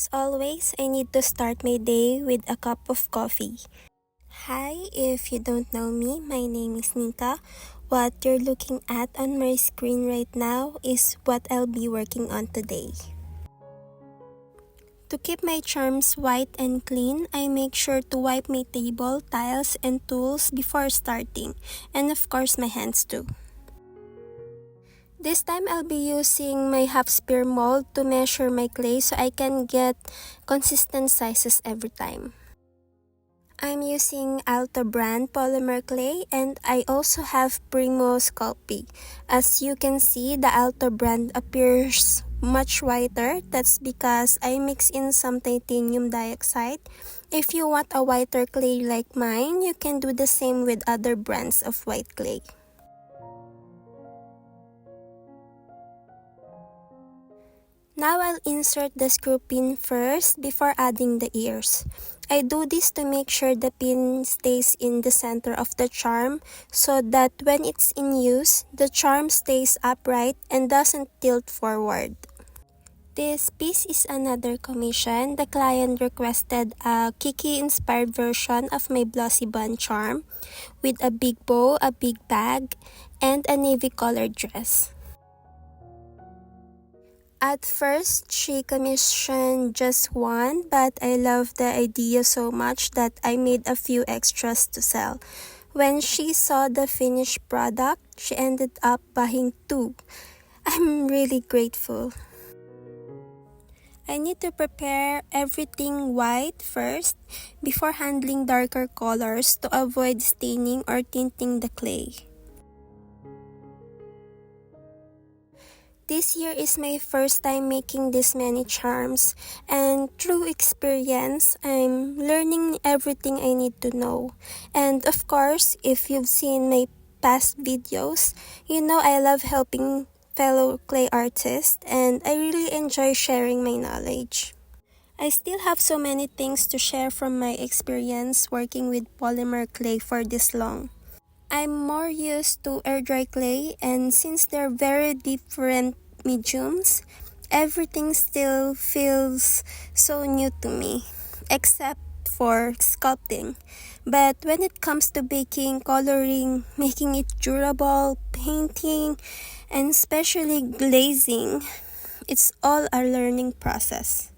As always, I need to start my day with a cup of coffee. Hi, if you don't know me, my name is Nika. What you're looking at on my screen right now is what I'll be working on today. To keep my charms white and clean, I make sure to wipe my table, tiles, and tools before starting, and of course my hands too. This time I'll be using my half sphere mold to measure my clay so I can get consistent sizes every time. I'm using Alto brand Polymer Clay and I also have Primo Sculpting. As you can see, the Alto brand appears much whiter. That's because I mix in some titanium dioxide. If you want a whiter clay like mine, you can do the same with other brands of white clay. Now I'll insert the screw pin first before adding the ears. I do this to make sure the pin stays in the center of the charm so that when it's in use, the charm stays upright and doesn't tilt forward. This piece is another commission. The client requested a Kiki-inspired version of my Blossibun charm with a big bow, a big bag, and a navy colored dress. At first, she commissioned just one, but I loved the idea so much that I made a few extras to sell. When she saw the finished product, she ended up buying two. I'm really grateful. I need to prepare everything white first before handling darker colors to avoid staining or tinting the clay. This year is my first time making this many charms, and through experience, I'm learning everything I need to know. And of course, if you've seen my past videos, you know I love helping fellow clay artists and I really enjoy sharing my knowledge. I still have so many things to share from my experience working with polymer clay for this long. I'm more used to air dry clay, and since they're very different mediums, everything still feels so new to me, except for sculpting. But when it comes to baking, coloring, making it durable, painting, and especially glazing, it's all a learning process.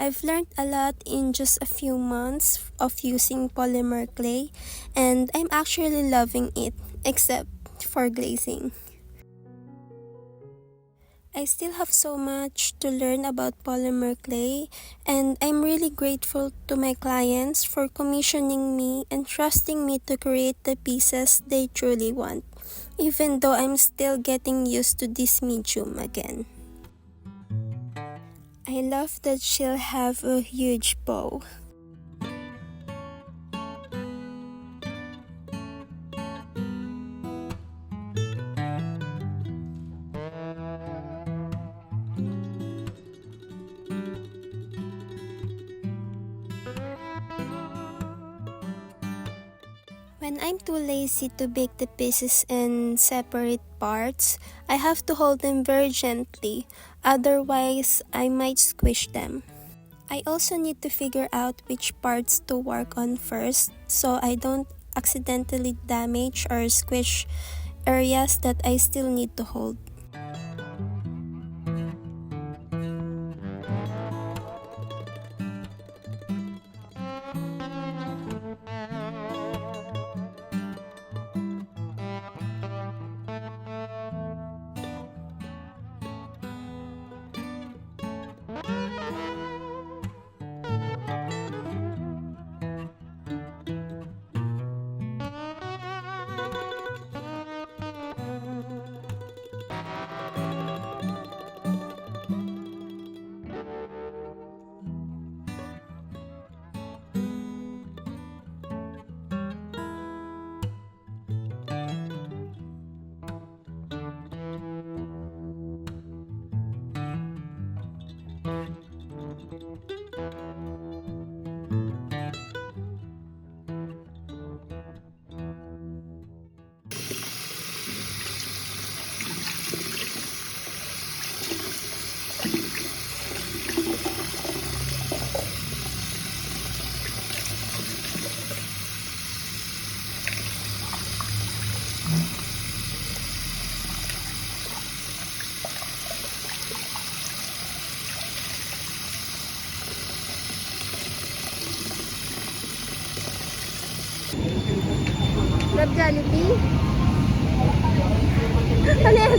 I've learned a lot in just a few months of using polymer clay, and I'm actually loving it, except for glazing. I still have so much to learn about polymer clay, and I'm really grateful to my clients for commissioning me and trusting me to create the pieces they truly want, even though I'm still getting used to this medium again. I love that she'll have a huge bow. When I'm too lazy to bake the pieces in separate parts, I have to hold them very gently, otherwise I might squish them. I also need to figure out which parts to work on first so I don't accidentally damage or squish areas that I still need to hold.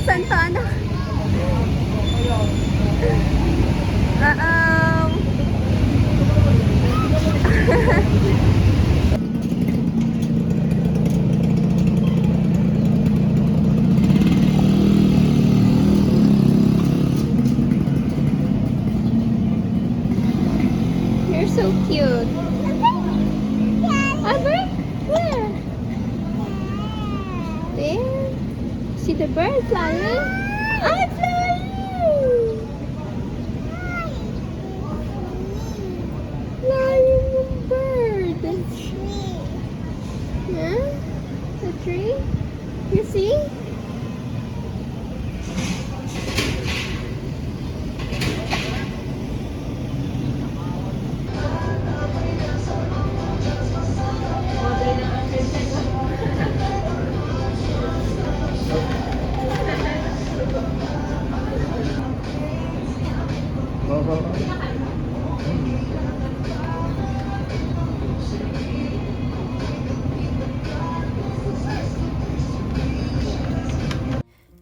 Saan to, anak? You're so cute. Albert? Where? There. See the bird flying? I'm flying! Flying yung bird. Huh? The tree? You see?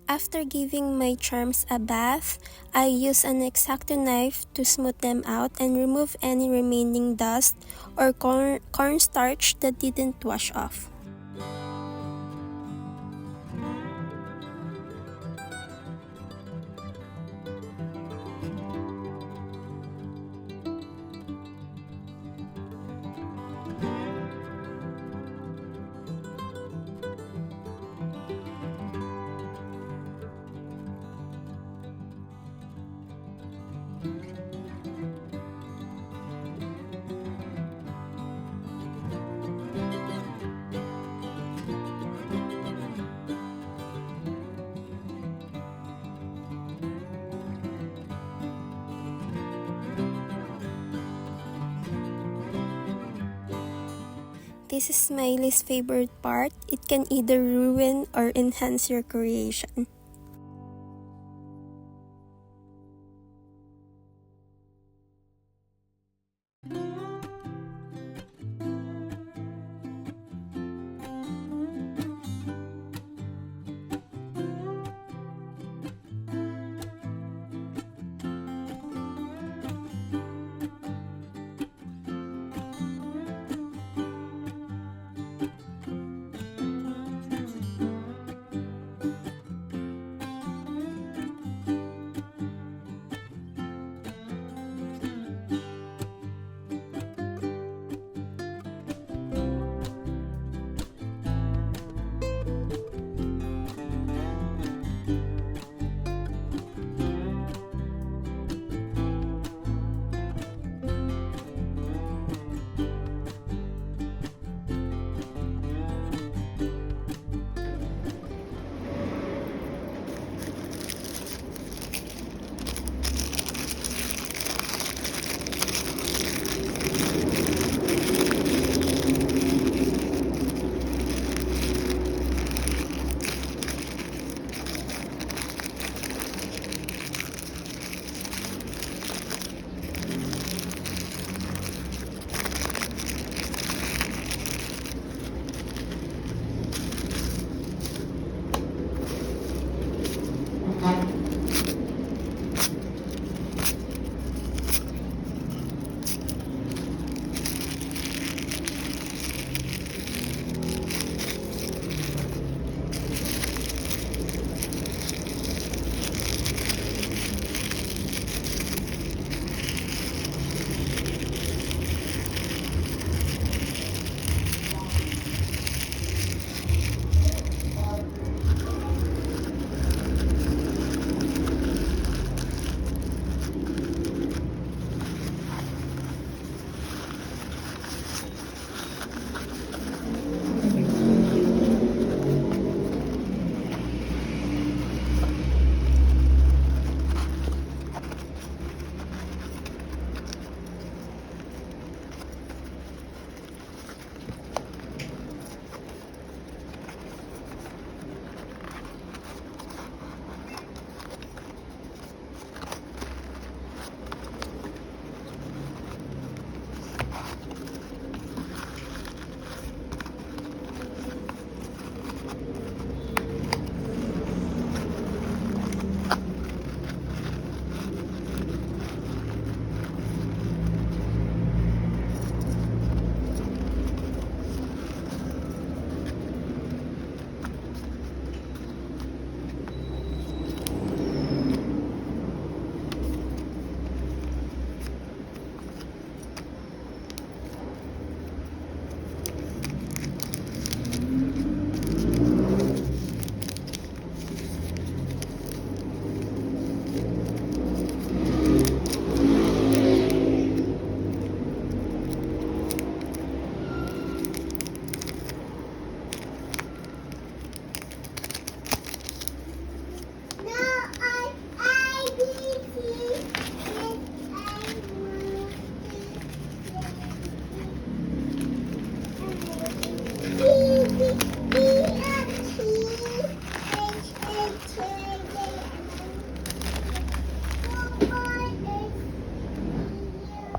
After giving my charms a bath, I use an X-Acto knife to smooth them out and remove any remaining dust or cornstarch that didn't wash off. This is my least favorite part. It can either ruin or enhance your creation.